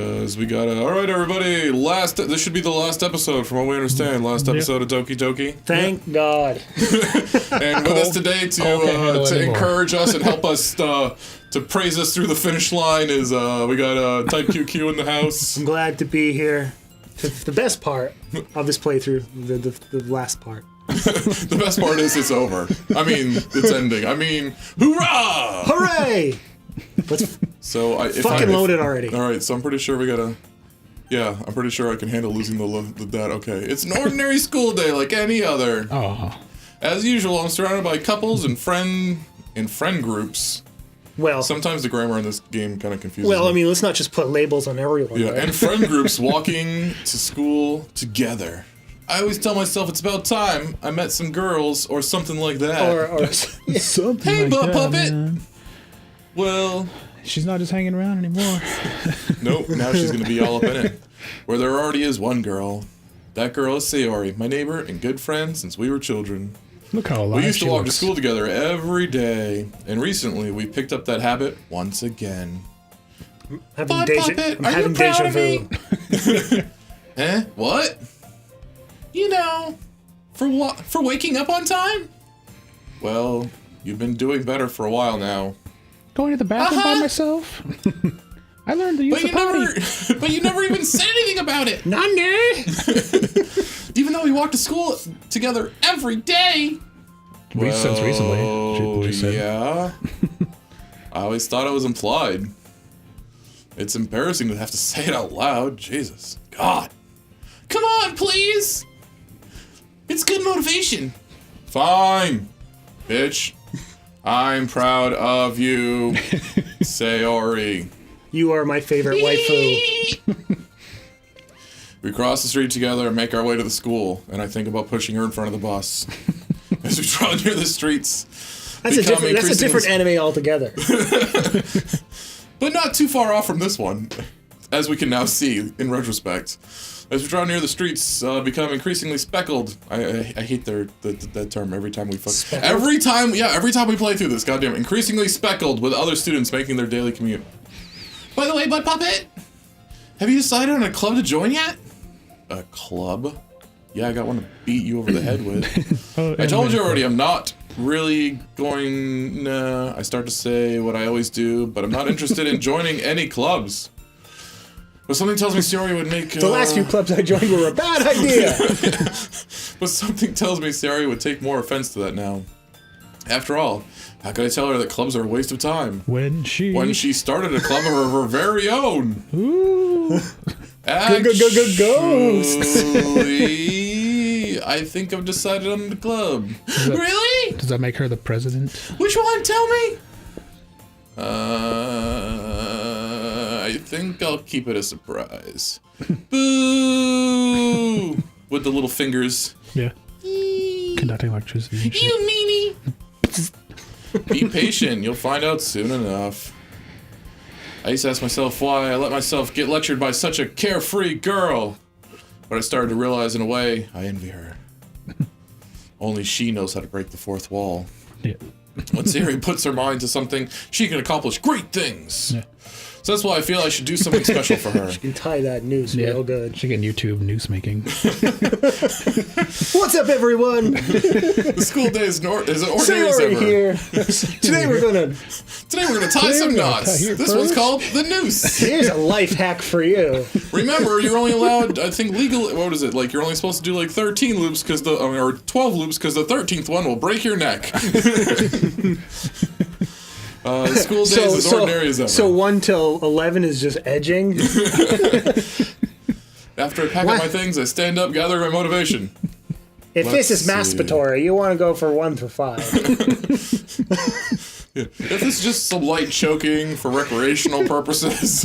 We got all right, everybody. This should be the last episode, from what we understand. Last episode of Doki Doki. Thank God. And with us today to encourage us and help us to praise us through the finish line is we got Type QQ in the house. I'm glad to be here. The best part of this playthrough, the last part. The best part is it's over. I mean, it's ending. I mean, hoorah! Hooray! Let's fucking load it already. All right, so I'm pretty sure we gotta. Yeah, I'm pretty sure I can handle losing the dad. Okay, it's an ordinary school day like any other. Oh. As usual, I'm surrounded by couples and friend groups. Well, sometimes the grammar in this game kind of confuses me. I mean, let's not just put labels on everyone. Yeah, right? and friend groups walking to school together. I always tell myself it's about time I met some girls or something like that. Or something. Hey, like butt that, puppet. Man. Well, she's not just hanging around anymore. Nope, now she's gonna be all up in it. Where there already is one girl. That girl is Sayori, my neighbor and good friend since we were children. Look how alive we used to walk looks. to school together every day, and recently we picked up that habit once again. I'm having deja vu. Eh? What? You know, for waking up on time? Well, you've been doing better for a while now. Going to the bathroom by myself? I learned to use the potty. But you never even said anything about it. Nani? Even though we walked to school together every day. Since recently, she said. Yeah. I always thought it was implied. It's embarrassing to have to say it out loud. Jesus. God. Come on, please. It's good motivation. Fine, bitch. I'm proud of you, Sayori. You are my favorite waifu. We cross the street together and make our way to the school, and I think about pushing her in front of the bus. As we draw near the streets. That's a different anime altogether. But not too far off from this one, as we can now see in retrospect. As we draw near the streets, become increasingly speckled. I hate that term every time we every time we play through this, goddamn, increasingly speckled with other students making their daily commute. By the way, Butt Puppet, have you decided on a club to join yet? A club? Yeah, I got one to beat you over the head with. I told you already, I'm not really going. I start to say what I always do, but I'm not interested in joining any clubs. But something tells me Sayori would make... The last few clubs I joined were a bad idea! But something tells me Sayori would take more offense to that now. After all, how could I tell her that clubs are a waste of time? When she started a club of her very own. Ooh. Ghosts! I think I've decided on the club. Really? Does that make her the president? Which one? Tell me! I think I'll keep it a surprise. Boo! With the little fingers. Yeah. Conducting electricity. You meanie! Be patient, you'll find out soon enough. I used to ask myself why I let myself get lectured by such a carefree girl. But I started to realize in a way, I envy her. Only she knows how to break the fourth wall. Yeah. When Sayori puts her mind to something, she can accomplish great things. Yeah. So that's why I feel I should do something special for her. She can tie that noose real good. She can YouTube news making. What's up, everyone? The school day is ordinary as Sayori ever. here. Today we're gonna tie some knots. This one's called the noose. Here's a life hack for you. Remember, you're only allowed, I think, what is it? Like, you're only supposed to do like 13 loops or 12 loops because the 13th one will break your neck. The school days is ordinary as ever. So 1 till 11 is just edging? After I pack up my things, I stand up, gather my motivation. If this is masturbatory, you want to go for 1 through 5. Yeah. If it's just some light choking for recreational purposes.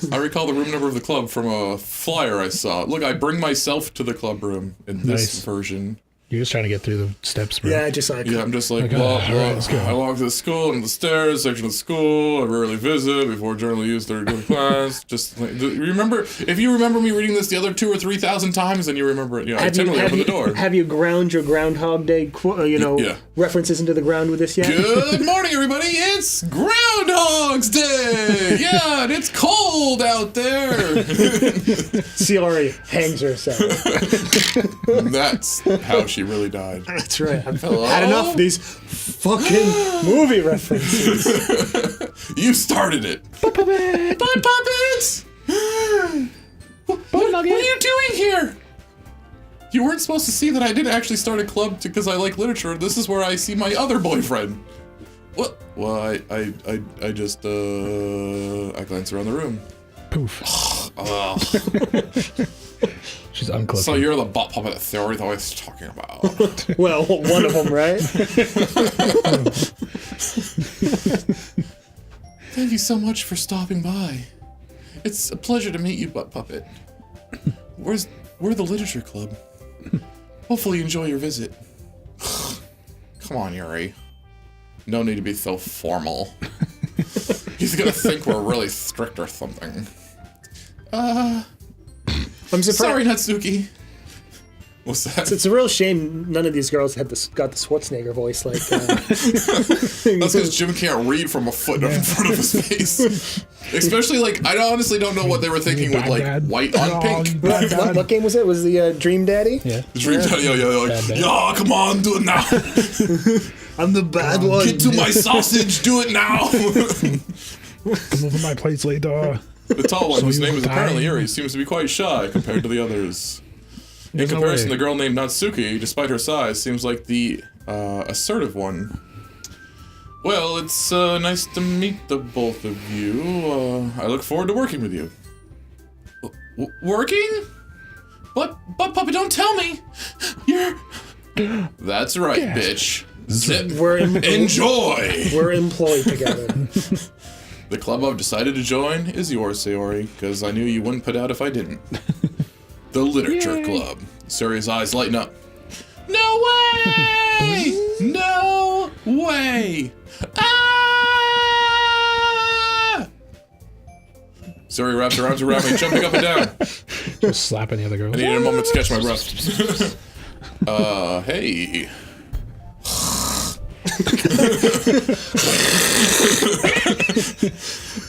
I recall the room number of the club from a flyer I saw. Look, I bring myself to the club room in this version. You're just trying to get through the steps, bro. Yeah, just like... Yeah, I'm just like, Okay, all right, let's go. I walk to the school and the stairs, section of the school. I rarely visit before generally use their good class. Just like, remember, if you remember me reading this the other 2,000 or 3,000 times, then you remember it. I generally open the door. Have you ground your Groundhog Day, references into the ground with this yet? Good morning, everybody. It's Groundhog's Day. Yeah, and it's cold out there. Ciori hangs herself. That's how she really died. That's right. I've had enough of these fucking movie references. You started it. Butt puppets! What are you doing here? You weren't supposed to see that I did actually start a club because I like literature. This is where I see my other boyfriend. What? Well, I just, I glance around the room. Poof. She's unclipped. So you're the butt puppet that Theory's always talking about. Well, one of them, right? Thank you so much for stopping by. It's a pleasure to meet you, butt puppet. We're the literature club. Hopefully you enjoy your visit. Come on, Yuri. No need to be so formal. He's gonna think we're really strict or something. I'm surprised. Sorry, Natsuki. What's that? It's a real shame none of these girls got the Schwarzenegger voice like. That's because Jim can't read from a foot in front of his face. Especially I honestly don't know what they were thinking with white on pink. What game was it? Was the Dream Daddy? Yeah. Dream Daddy. Yeah, come on, do it now. I'm the bad one. Get to my sausage, do it now. Come over my place later. The tall one, whose name is apparently dying. Yuri, seems to be quite shy compared to the others. In comparison, the girl named Natsuki, despite her size, seems like the assertive one. Well, it's nice to meet the both of you. I look forward to working with you. Working? But Puppy, don't tell me! You're... That's right, bitch. Zip. Enjoy! We're employed together. The club I've decided to join is yours, Sayori, because I knew you wouldn't put out if I didn't. The Literature Club. Sayori's eyes lighten up. No way! No way! Sayori wraps her arms around me, jumping up and down. Just slapping the other girl. I needed a moment to catch my breath. Hey.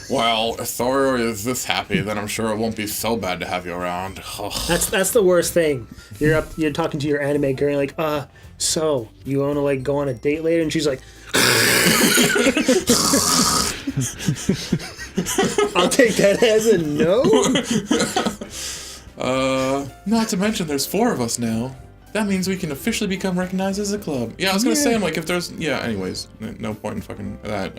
Well, if Thor is this happy, then I'm sure it won't be so bad to have you around. That's the worst thing. You're talking to your anime girl, and you're like, so you want to go on a date later? And she's like, I'll take that as a no. Not to mention there's 4 of us now. That means we can officially become recognized as a club. Yeah, I was gonna say, I'm like, if there's... Yeah, anyways. No point in fucking that.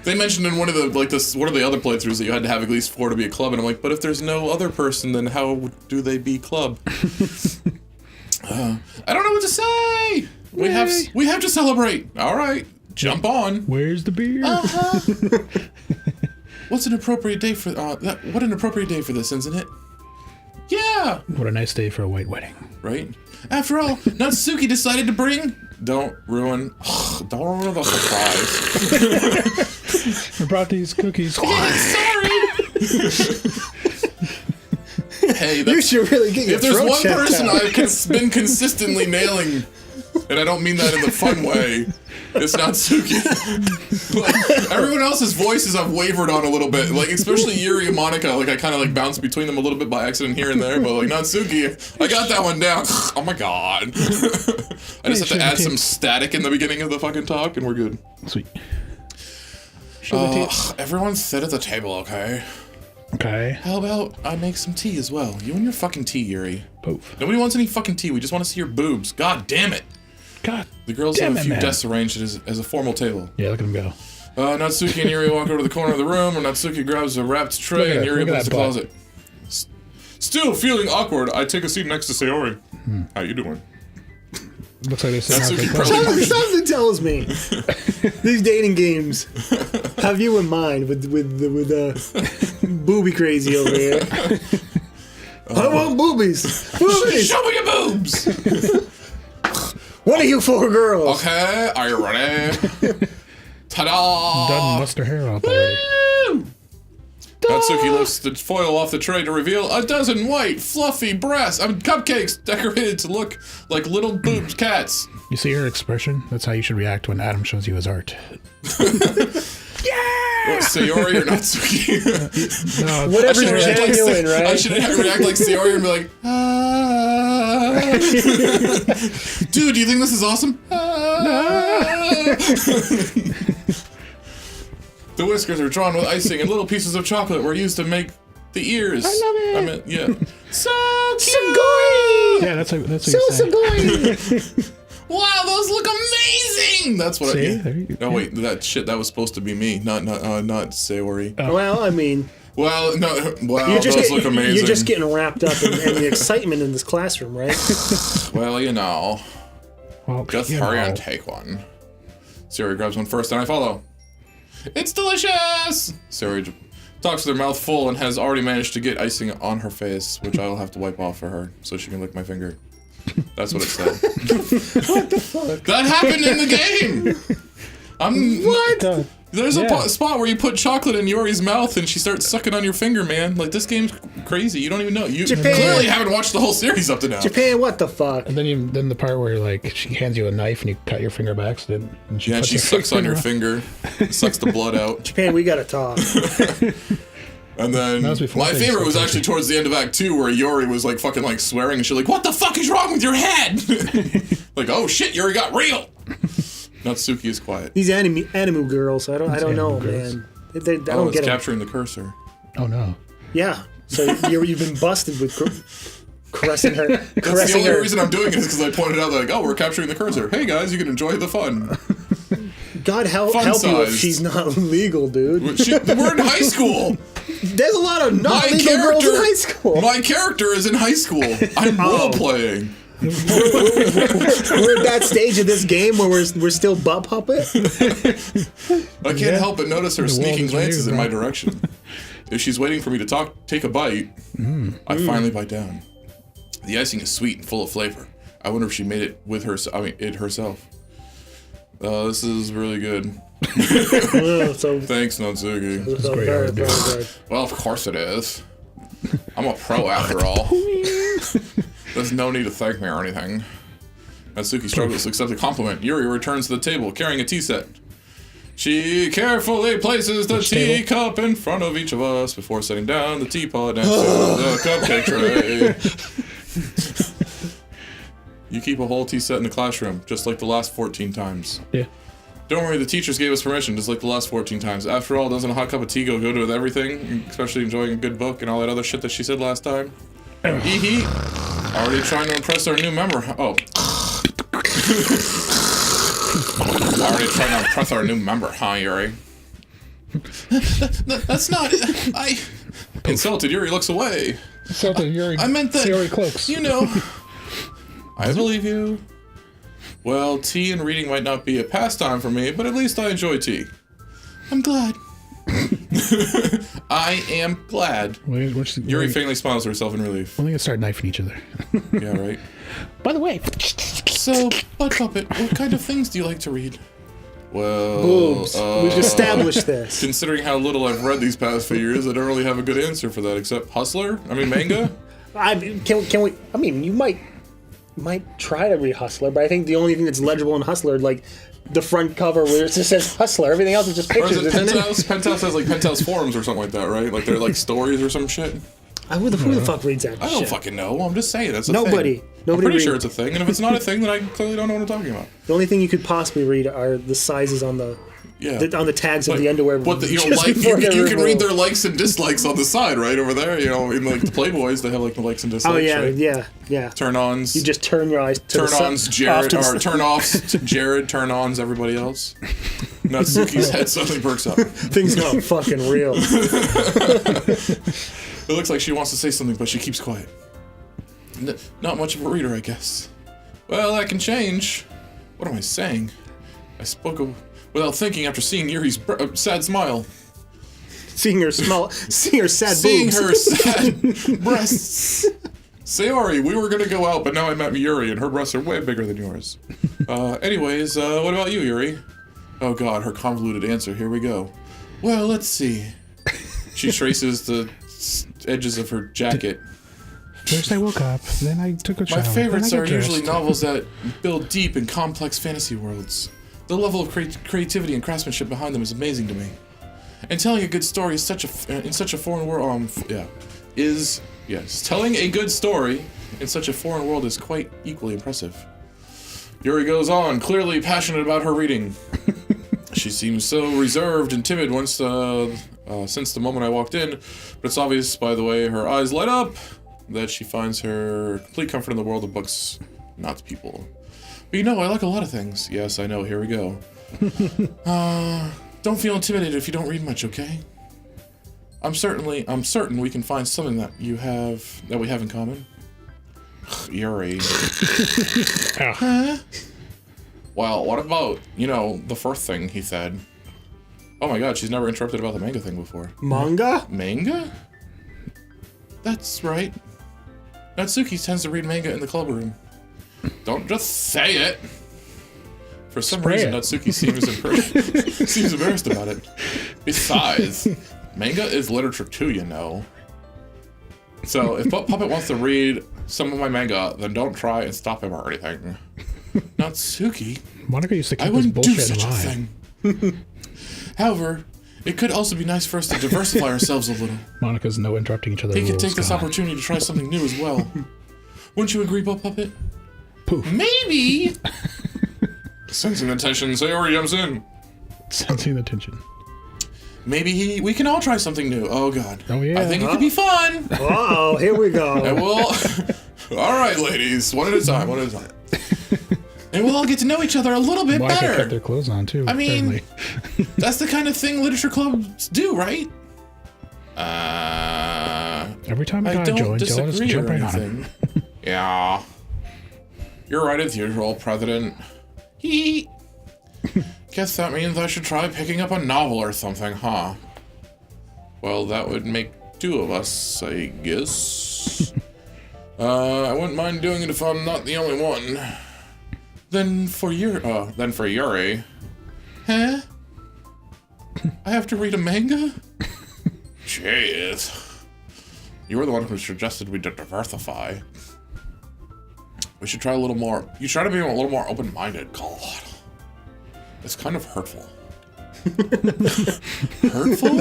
They mentioned in one of the, one of the other playthroughs that you had to have at least 4 to be a club, and I'm like, but if there's no other person, then how do they be club? I don't know what to say! We have to celebrate! Alright, jump on! Where's the beer? What's an appropriate day for... what an appropriate day for this, isn't it? Yeah! What a nice day for a white wedding. Right? After all, Natsuki decided to bring... Don't ruin the surprise. I brought these cookies. Sorry! Hey, you should really get your if there's throat one checked person out. I've been consistently nailing, and I don't mean that in the fun way, it's Natsuki. Everyone else's voices I've wavered on a little bit, especially Yuri and Monica, I kind of bounce between them a little bit by accident here and there, but Natsuki, I got that one down. Oh my god. I just have to add some static in the beginning of the fucking talk and we're good. Sweet. Everyone sit at the table, okay? Okay. How about I make some tea as well? You and your fucking tea, Yuri. Poof. Nobody wants any fucking tea, we just want to see your boobs. God damn it. God. The girls have a few desks arranged as a formal table. Yeah, look at them go. Natsuki and Yuri walk over to the corner of the room, and Natsuki grabs a wrapped tray, and Yuri opens the closet. Still feeling awkward, I take a seat next to Sayori. How you doing? Looks like they said Something tells me these dating games have you in mind with booby crazy over here. I want boobies. Boobies. Show me your boobs. One of you 4 girls. Okay, are you ready? Ta-da! Done bust her hair off already. Natsuki lifts the foil off the tray to reveal a dozen white, fluffy cupcakes decorated to look like little boobed cats. You see her expression? That's how you should react when Adam shows you his art. What, Sayori or Natsuki? No, Whatever you're doing, right? I should react like Sayori and be like, ah. Dude, do you think this is awesome? Ah. The whiskers are drawn with icing and little pieces of chocolate were used to make the ears. I love it. I mean, yeah. So cute. Sugoi. yeah, that's what So you say. sugoi. Wow, those look amazing. That's what See? I. There you No, go. wait, that was supposed to be me, not Sayori. Well, I mean, Well, no, wow, you're just those look amazing. You're just getting wrapped up in the excitement in this classroom, right? Well, you know, Well, just you hurry know. and take one. Sayori grabs one first, and I follow. It's delicious! Sayori talks with her mouth full and has already managed to get icing on her face, which I'll have to wipe off for her so she can lick my finger. That's what it said. What the fuck? That happened in the game! What? There's a Yeah. spot where you put chocolate in Yori's mouth and she starts sucking on your finger, man. Like, this game's crazy. You don't even know. You Japan. clearly haven't watched the whole series up to now. Japan, what the fuck? And then the part where like she hands you a knife and you cut your finger by accident. And Yeah, puts she her sucks on your finger finger, sucks the blood out. Japan, we gotta talk. And then That was before my things favorite got was crazy. actually towards the end of Act 2 where Yori was like fucking like swearing and she's like, what the fuck is wrong with your head? Like, oh shit, Yori got real. Natsuki is quiet. These anime girls, I don't know, anime girls. man. I Oh, don't it's get it. capturing the cursor. Oh no. Yeah. So you've been busted with caressing her. That's the Caressing only her. reason I'm doing it is because I pointed out like, oh, we're capturing the cursor. Hey guys, you can enjoy the fun. God help Fun you if size. she's not legal, dude. We're in high school. There's a lot of not My legal girls in character, high school. my character is in high school. I'm role playing. We're at that stage of this game where we're still butt puppet. I can't help but notice her The sneaking world is glances in weird, my bro. direction. If she's waiting for me to take a bite, I finally bite down. The icing is sweet and full of flavor. I wonder if she made it with it herself. This is really good. So Thanks, Natsuki. great very, art, very dude. good. Well, of course it is. I'm a pro after all. There's no need to thank me or anything. Natsuki struggles to accept the compliment. Yuri returns to the table carrying a tea set. She carefully places the Which table? teacup in front of each of us before setting down the teapot next to the cupcake tray. You keep a whole tea set in the classroom, just like the last 14 times. Yeah. Don't worry, the teachers gave us permission, just like the last 14 times. After all, doesn't a hot cup of tea go good with everything? Especially enjoying a good book and all that other shit that she said last time? Hee Already trying to impress our new member. Oh. Already trying to impress our new member, huh, Yuri? That's not... I... Insulted, Yuri looks away. I meant that... Sayori cloaks. You know... I believe you. Well, tea and reading might not be a pastime for me, but at least I enjoy tea. I'm glad. I am glad. Yuri faintly smiles to herself in relief. We're gonna start knifing each other. Yeah, right. By the way. So, Butt Puppet, what kind of things do you like to read? Well, Boobs. We've established this. considering how little I've read these past few years, I don't really have a good answer for that, except Hustler? I mean, manga? Can we? I mean, you might try to read Hustler, but I think the only thing that's legible in Hustler, like the front cover where it just says Hustler, everything else is just Or is pictures, it isn't it? Penthouse? Penthouse has like Penthouse forums or something like that, right? Like they're like stories or some shit. Who the fuck reads that I don't shit? fucking know. I'm just saying it's a Nobody. thing. Nobody I'm pretty read- sure it's a thing, and if it's not a thing, then I clearly don't know what I'm talking about. The only thing you could possibly read are the sizes on the on the tags of the underwear. What the, you know, just like before they're you can read removed. their likes and dislikes on the side, right over there. You know, in like the Playboys, they have like the likes and dislikes. Oh yeah, right? yeah. Turn ons. You just turn your eyes to turn the ons, off Jared, to the or side. turn offs, Jared. Turn ons, everybody else. Natsuki's head suddenly perks up. Things got fucking real. It looks like she wants to say something, but she keeps quiet. Not much of a reader, I guess. Well, that can change. What am I saying? I spoke without thinking after seeing Yuri's sad smile. Seeing her sad Seeing boobs. her sad breasts. Sayori, we were gonna go out, but now I met Yuri, and her breasts are way bigger than yours. Anyways, what about you, Yuri? Oh god, her convoluted answer. Here we go. Well, let's see. She traces the edges of her jacket. First I woke up, then I took a shower. My favorites then I are got dressed. usually novels that build deep and complex fantasy worlds. The level of creativity and craftsmanship behind them is amazing to me. And telling a good story in such a foreign world, telling a good story in such a foreign world is quite equally impressive. Yuri goes on, clearly passionate about her reading. She seems so reserved and timid since the moment I walked in, but it's obvious by the way her eyes light up that she finds her complete comfort in the world of books, not people. But you know, I like a lot of things. Yes, I know, here we go. Don't feel intimidated if you don't read much, okay? I'm certain we can find something that we have in common. Yuri. Huh? Well, what about, the first thing he said? Oh my god, she's never interrupted about the manga thing before. Manga? Manga? That's right. Natsuki tends to read manga in the club room. Don't just say it! For some reason, Natsuki seems embarrassed about it. Besides, manga is literature too, you know. So, if Puppet wants to read some of my manga, then don't try and stop him or anything. Natsuki? Monica used to keep I this wouldn't do bullshit such a alive. thing. However, it could also be nice for us to diversify ourselves a little. Monica's no interrupting each other. He could take this opportunity to try something new as well. Wouldn't you agree, Puppet? Poof. Maybe! Sensing the tension, Sayori jumps in. Sensing the tension. Maybe we can all try something new. Oh god. Oh yeah. I think it could be fun. Oh, here we go. And we'll... Alright, ladies. One at a time. And we'll all get to know each other a little bit Monica better. kept their clothes on too. I mean, apparently. That's the kind of thing literature clubs do, right? Every time a I guy don't joins, y'all just disagree jump or right on him. anything. Yeah. You're right as usual, President. Hee. Guess that means I should try picking up a novel or something, huh? Well, that would make two of us, I guess. I wouldn't mind doing it if I'm not the only one. Then for Yuri. Huh? I have to read a manga? Jeez. You were the one who suggested we diversify. We should try a little more. You try to be a little more open-minded, God. It's kind of hurtful. Hurtful?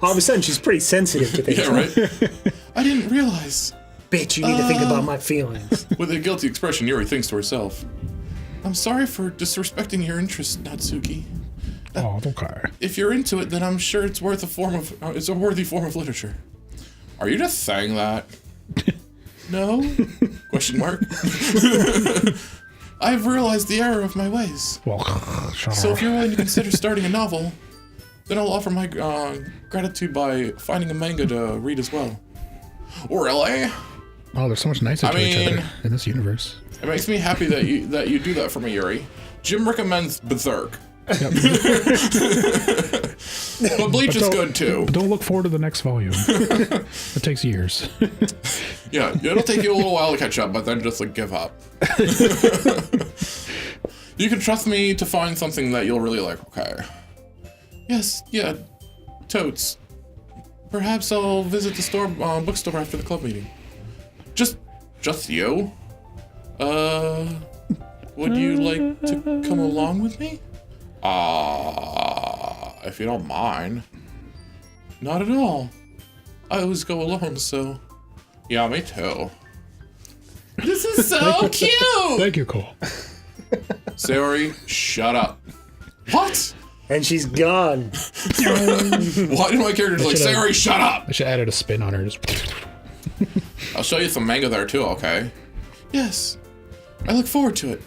All of a sudden, she's pretty sensitive to things. Yeah, right? I didn't realize. Bitch, you need to think about my feelings. With a guilty expression, Yuri thinks to herself. I'm sorry for disrespecting your interest, Natsuki. Oh, don't cry. If you're into it, then I'm sure it's worth it's a worthy form of literature. Are you just saying that? No? Question mark. I've realized the error of my ways. Well, sure. So if you're willing to consider starting a novel, then I'll offer my gratitude by finding a manga to read as well. Really? Oh, they're so much nicer to each mean, other in this universe. It makes me happy that you do that for me, Yuri. Jim recommends Berserk. Yep. But Bleach is good too. But don't look forward to the next volume. It takes years. Yeah, it'll take you a little while to catch up, but then just give up. You can trust me to find something that you'll really like, okay? Yes, yeah, totes. Perhaps I'll visit the bookstore after the club meeting. Just you? Would you like to come along with me? If you don't mind. Not at all. I always go alone, so... Yeah, me too. This is so cute! Thank you, Cole. Sayori, shut up. What? And she's gone. Why did my character like, Sayori, shut up? I should have added a spin on her. Just... I'll show you some manga there too, okay? Yes. I look forward to it.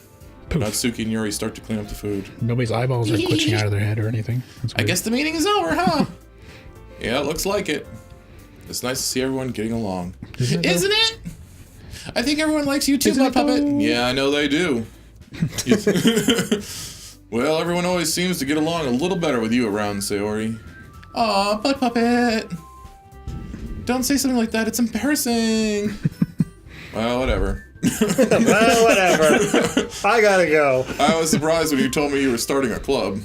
Poof. Natsuki and Yuri start to clean up the food. Nobody's eyeballs are glitching out of their head or anything. I guess the meeting is over, huh? Yeah, it looks like it. It's nice to see everyone getting along. Isn't it? I think everyone likes you too, my puppet. Yeah, I know they do. Well, everyone always seems to get along a little better with you around, Sayori. Aw, butt puppet. Don't say something like that. It's embarrassing. Well, whatever. Well, whatever. I gotta go. I was surprised when you told me you were starting a club,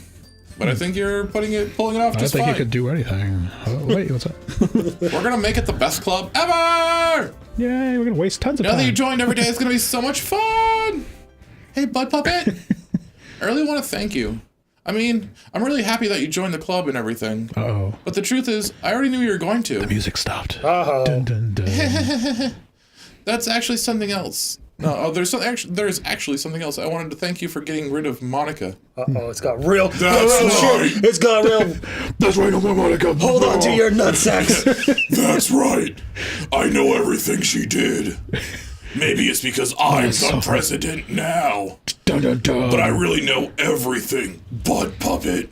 but I think you're pulling it off just fine. I think you could do anything. Oh, wait, what's up? We're gonna make it the best club ever! Yay, we're gonna waste tons of time. Now that you joined every day, it's gonna be so much fun! Hey, Bud Puppet! I really want to thank you. I mean, I'm really happy that you joined the club and everything. Uh-oh. But the truth is, I already knew you were going to. The music stopped. Uh-oh. Dun, dun, dun. That's actually something else. No, there's actually something else. I wanted to thank you for getting rid of Monica. Uh-oh, it's got real... That's right. Shit. It's got real... That's right, no more Monica. Hold on to your nutsacks. That's right. I know everything she did. Maybe it's because I'm the president now. Dun, dun, dun. But I really know everything, Bud Puppet.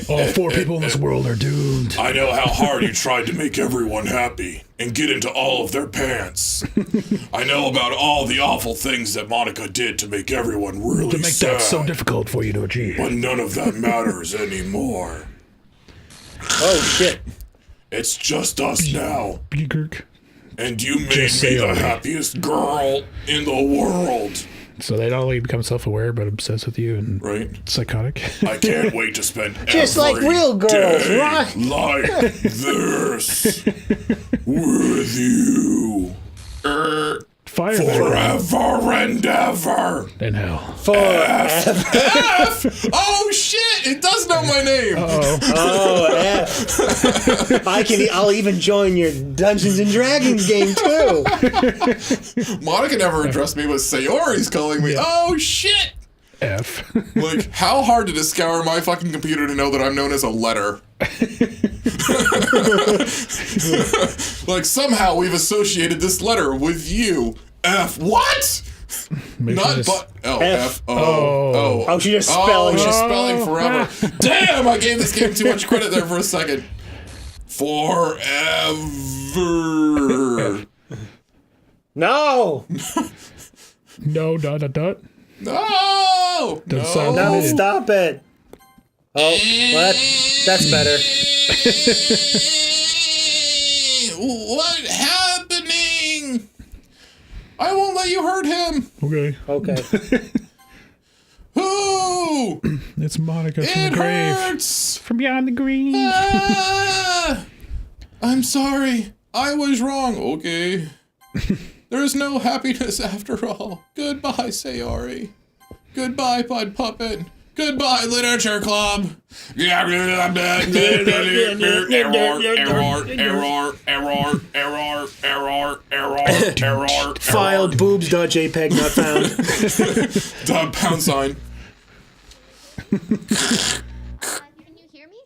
All 4 people in this world are doomed. I know how hard you tried to make everyone happy and get into all of their pants. I know about all the awful things that Monica did to make everyone really To make sad. that so difficult for you to achieve. But none of that matters anymore. Oh, shit. It's just us now. Beegurk. And you made Just me say the already. happiest girl in the world. So they not only become self-aware, but obsessed with you and Right? psychotic. I can't wait to spend Just every like real girls, day right? like this with you. Fire Forever and ever. in hell. F. Oh shit! It does know my name. Oh, F. I'll even join your Dungeons and Dragons game, too. Monica never addressed me, but Sayori's calling me. Oh shit! F. Like, how hard did it scour my fucking computer to know that I'm known as a letter? Like, somehow we've associated this letter with you. F. What? Not but. Oh, F. Oh. Oh, she's just spelling. She's spelling forever. Damn, I gave this game too much credit there for a second. Forever. No! No, dot, dot, dot. No! Doesn't sound No, committed. stop it. Oh, what? That's better. What happening? I won't let you hurt him. Okay. Okay. Who? It's Monica from It the grave. hurts. From beyond the green. Ah! I'm sorry. I was wrong. Okay. There's no happiness after all. Goodbye, Sayori. Goodbye, Bud Puppet. Goodbye, Literature Club. Error. Filed boobs.jpg not found. Pound sign. Can you hear me?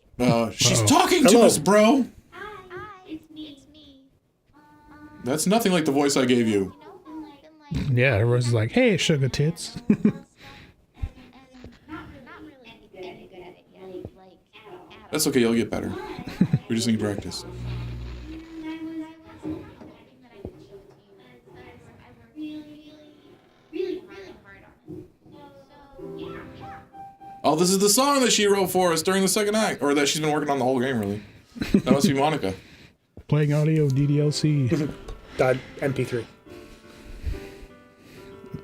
She's talking to Hello. us, bro. Hi, it's me. That's nothing like the voice I gave you. Yeah, everyone's like, hey, sugar tits. Not really good at it yet. Like at all. That's okay, you'll get better. We just need practice. Really hard on it. So yeah. Oh, this is the song that she wrote for us during the second act, or that she's been working on the whole game, really. That must be Monica. Playing audio DDLC. MP3.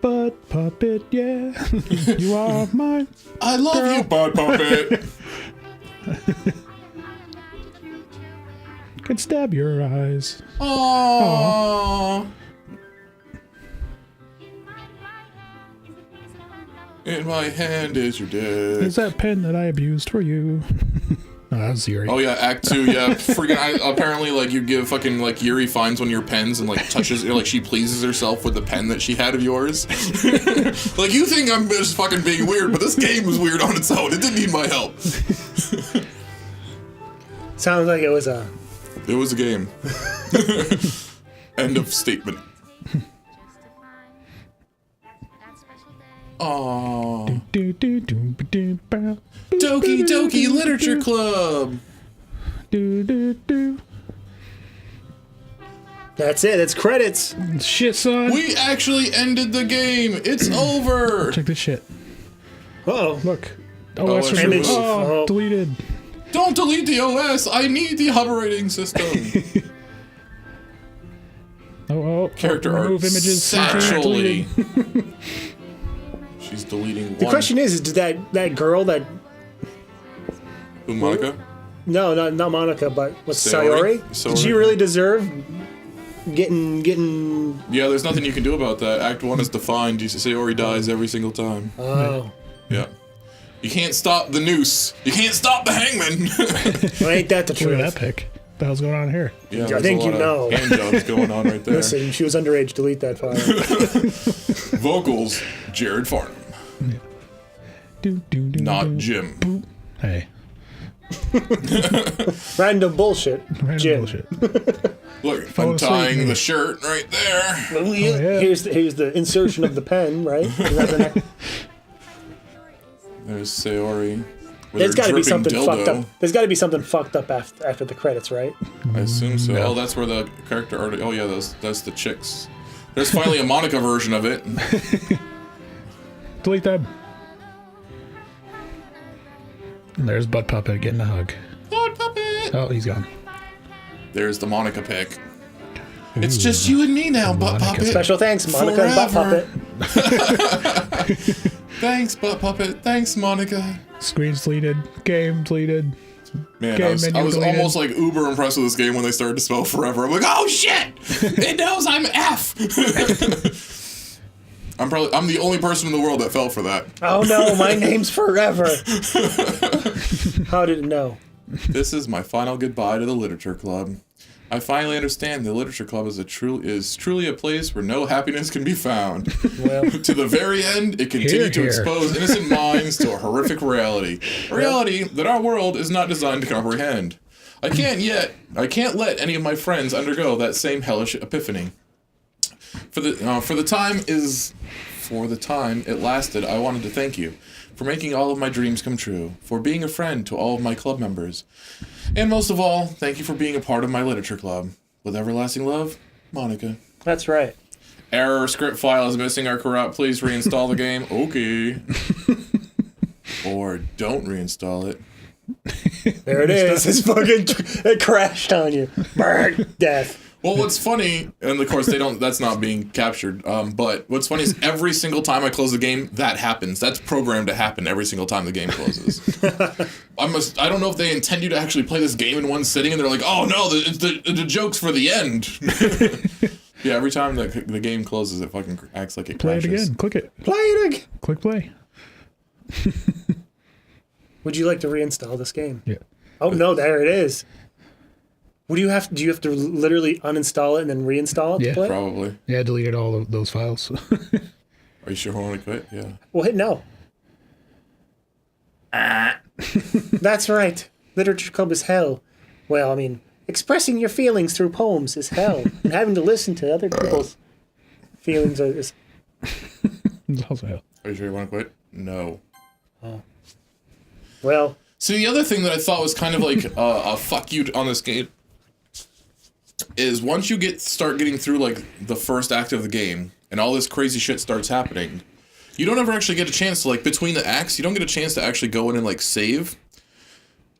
But puppet, yeah. You are mine. I love you, Bud Puppet. Could stab your eyes. Aww. In my hand is your dick. Is that pen that I abused for you? Oh, that was Yuri. Oh yeah, Act 2, yeah. Freaking, apparently, like, you give fucking, like, Yuri finds one of your pens and, like, touches, or, like, she pleases herself with the pen that she had of yours. Like, you think I'm just fucking being weird, but this game was weird on its own. It didn't need my help. Sounds like it was a... It was a game. End of statement. Aww. Doki Doki Literature Club. That's it. That's credits. Shit, son. We actually ended the game. It's over. Check this shit. Uh-oh. Look. Oh, OS that's removed. true. Oh, Oh. deleted. Don't delete the OS. I need the operating system. Character art remove images. sexually. She's deleting The question is did that girl that... Who, Monica? No, not Monica, but what's Sayori? Sayori? Did she really deserve getting... Yeah, there's nothing you can do about that. Act 1 is defined. Sayori dies every single time. Oh. Yeah. You can't stop the noose. You can't stop the hangman. Well, ain't that the Look truth? at that pic. What the hell's going on here? Yeah, I there's think a lot you know. of hand jobs going on right there. Listen, she was underage. Delete that file. Vocals, Jared Farnham. Not Jim. Hey. Random bullshit. Random Jim. bullshit. Look, untying the shirt right there. Well, yeah. Here's the insertion of the pen, right? Is that the next? There's Sayori. There's got to be something dildo. fucked up. There's got to be something fucked up after the credits, right? I assume so. No. Oh, that's where the character art. Oh yeah, that's the chicks. There's finally a Monica version of it. Delete that. And there's Butt Puppet getting a hug. Butt Puppet. Oh, he's gone. There's the Monica pic. It's just you and me now, Butt Monica. Puppet. Special thanks, Monica and Butt Forever. Puppet. Thanks, Butt Puppet. Thanks, Monica. Screen's deleted. Game deleted. Man, Game I was menu deleted. almost like uber impressed with this game when they started to spell forever. I'm like, oh shit! It knows I'm F. I'm the only person in the world that fell for that. Oh no, my name's Forever. How did it know? This is my final goodbye to the Literature Club. I finally understand the Literature Club is truly a place where no happiness can be found. Well, To the very end, it continued to Here. expose innocent minds to a horrific reality. A reality that our world is not designed to comprehend. I can't let any of my friends undergo that same hellish epiphany. For the time it lasted, I wanted to thank you for making all of my dreams come true, for being a friend to all of my club members, and most of all, thank you for being a part of my literature club. With everlasting love, Monica. that's right. Error, script file is missing or corrupt. Please reinstall the game. Okay. Or don't reinstall it. There it is. It's fucking. It crashed on you. Burn. Death. Well, what's funny, and of course that's not being captured, but what's funny is every single time I close the game, that happens. That's programmed to happen every single time the game closes. I don't know if they intend you to actually play this game in one sitting, and they're like, oh no, the joke's for the end. Yeah, every time the game closes, it fucking acts like it Play crashes. it again. Click it. Play it again. Click play. Would you like to reinstall this game? Yeah. Oh no, there it is. Do you have to literally uninstall it and then reinstall it Yeah. to play? Probably. Yeah, I deleted all of those files. Are you sure I want to quit? Yeah. Well, hit no. That's right. Literature club is hell. Well, I mean, expressing your feelings through poems is hell, and having to listen to other people's feelings is. It's also hell. Are you sure you want to quit? No. Well, See, the other thing that I thought was kind of like a fuck you on this game is once you start getting through like the first act of the game and all this crazy shit starts happening, you don't ever actually get a chance to like between the acts, you don't get a chance to actually go in and like save.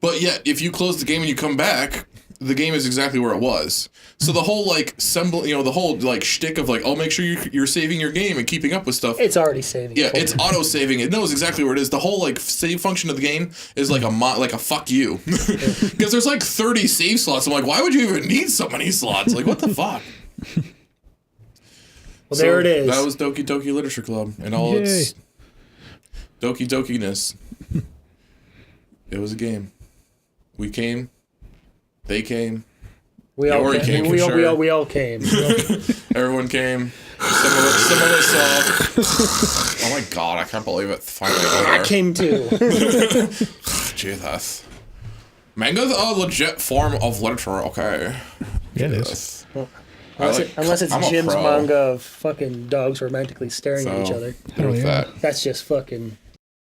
But yet, if you close the game and you come back, the game is exactly where it was. So the whole like the whole like shtick of like, oh, make sure you're saving your game and keeping up with stuff. it's already saving. Yeah, for you. it's auto saving. It knows exactly where it is. The whole like save function of the game is like a fuck you, because there's like 30 save slots. I'm like, why would you even need so many slots? Like, what the fuck? Well, there it is. That was Doki Doki Literature Club and all its Doki Doki-ness. It was a game. We came. They came. we all Yori came. came We for sure. all came. Everyone came. Some of us saw. Oh my god! I can't believe it. Finally I over. came too. Jesus. Manga's a legit form of literature, okay. Yeah, it is. Jesus. Unless it's I'm a Jim's pro. manga of fucking dogs romantically staring at each So, other. With yeah. that. That's just fucking.